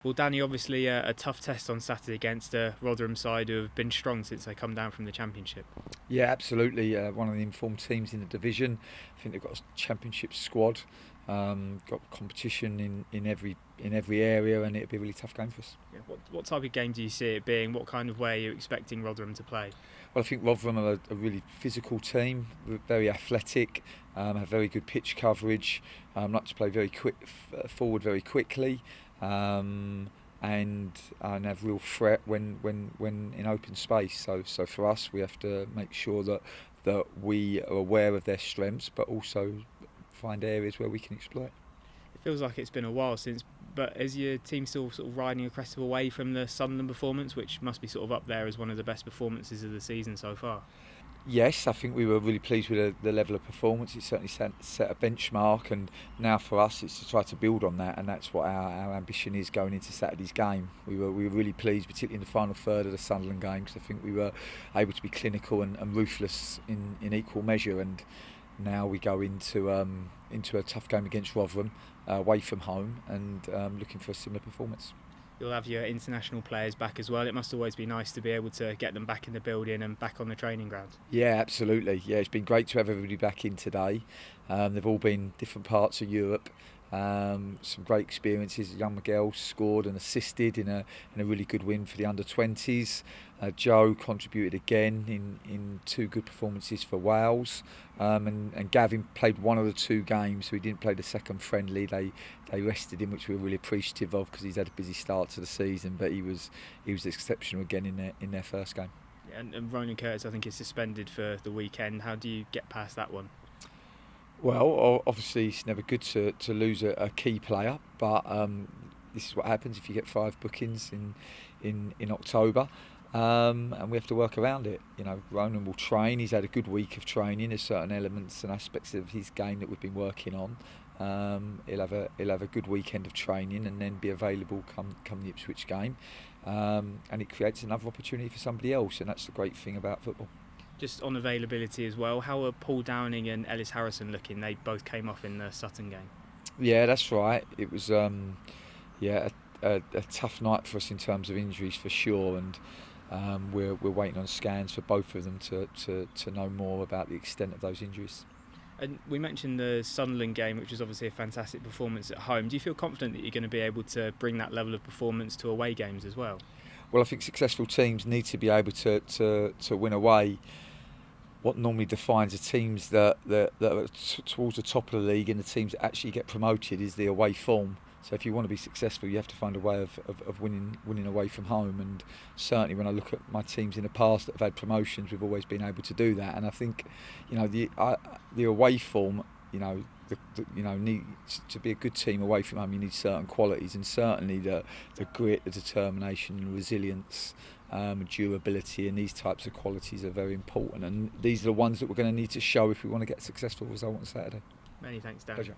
Well, Danny, obviously a tough test on Saturday against a Rotherham side who have been strong since they come down from the Championship. Yeah, absolutely. One of the informed teams in the division. I think they've got a championship squad. Got competition in every area, and it'll be a really tough game for us. Yeah, what type of game do you see it being? What kind of way are you expecting Rotherham to play? Well, I think Rotherham are a really physical team, very athletic, have very good pitch coverage, like to play forward very quickly, and have real threat when in open space. So for us, we have to make sure that we are aware of their strengths, but also find areas where we can exploit. It feels like it's been a while since, but is your team still sort of riding a crest of a wave from the Sunderland performance, which must be sort of up there as one of the best performances of the season so far? Yes, I think we were really pleased with the level of performance. It certainly set a benchmark, and now for us it's to try to build on that, and that's what our ambition is going into Saturday's game. We were really pleased, particularly in the final third of the Sunderland game, because I think we were able to be clinical and ruthless in equal measure. And now we go into a tough game against Rotherham, away from home, and looking for a similar performance. You'll have your international players back as well. It must always be nice to be able to get them back in the building and back on the training ground. Yeah, absolutely. Yeah, it's been great to have everybody back in today. They've all been different parts of Europe. Some great experiences. Young Miguel scored and assisted in a really good win for the under-20s. Joe contributed again in two good performances for Wales, and Gavin played one of the two games, so he didn't play the second friendly. They rested him, which we were really appreciative of, because he's had a busy start to the season, but he was exceptional again in their first game. And Ronan Curtis, I think, is suspended for the weekend. How do you get past that one? Well, obviously it's never good to lose a key player, but this is what happens if you get 5 bookings in October, and we have to work around it. You know, Ronan will train. He's had a good week of training. There's certain elements and aspects of his game that we've been working on. He'll have a good weekend of training and then be available come the Ipswich game, and it creates another opportunity for somebody else, and that's the great thing about football. Just on availability as well, how are Paul Downing and Ellis Harrison looking? They both came off in the Sutton game. Yeah, that's right. It was a tough night for us in terms of injuries for sure, and we're waiting on scans for both of them to know more about the extent of those injuries. And we mentioned the Sunderland game, which was obviously a fantastic performance at home. Do you feel confident that you're going to be able to bring that level of performance to away games as well? Well, I think successful teams need to be able to win away. What normally defines the teams that are towards the top of the league and the teams that actually get promoted is the away form. So if you want to be successful, you have to find a way of winning away from home. And certainly when I look at my teams in the past that have had promotions, we've always been able to do that. And I think, the away form, need to be a good team away from home. You need certain qualities, and certainly the grit, the determination, and resilience, durability, and these types of qualities are very important. And these are the ones that we're going to need to show if we want to get a successful result on Saturday. Many thanks, Dan. Pleasure.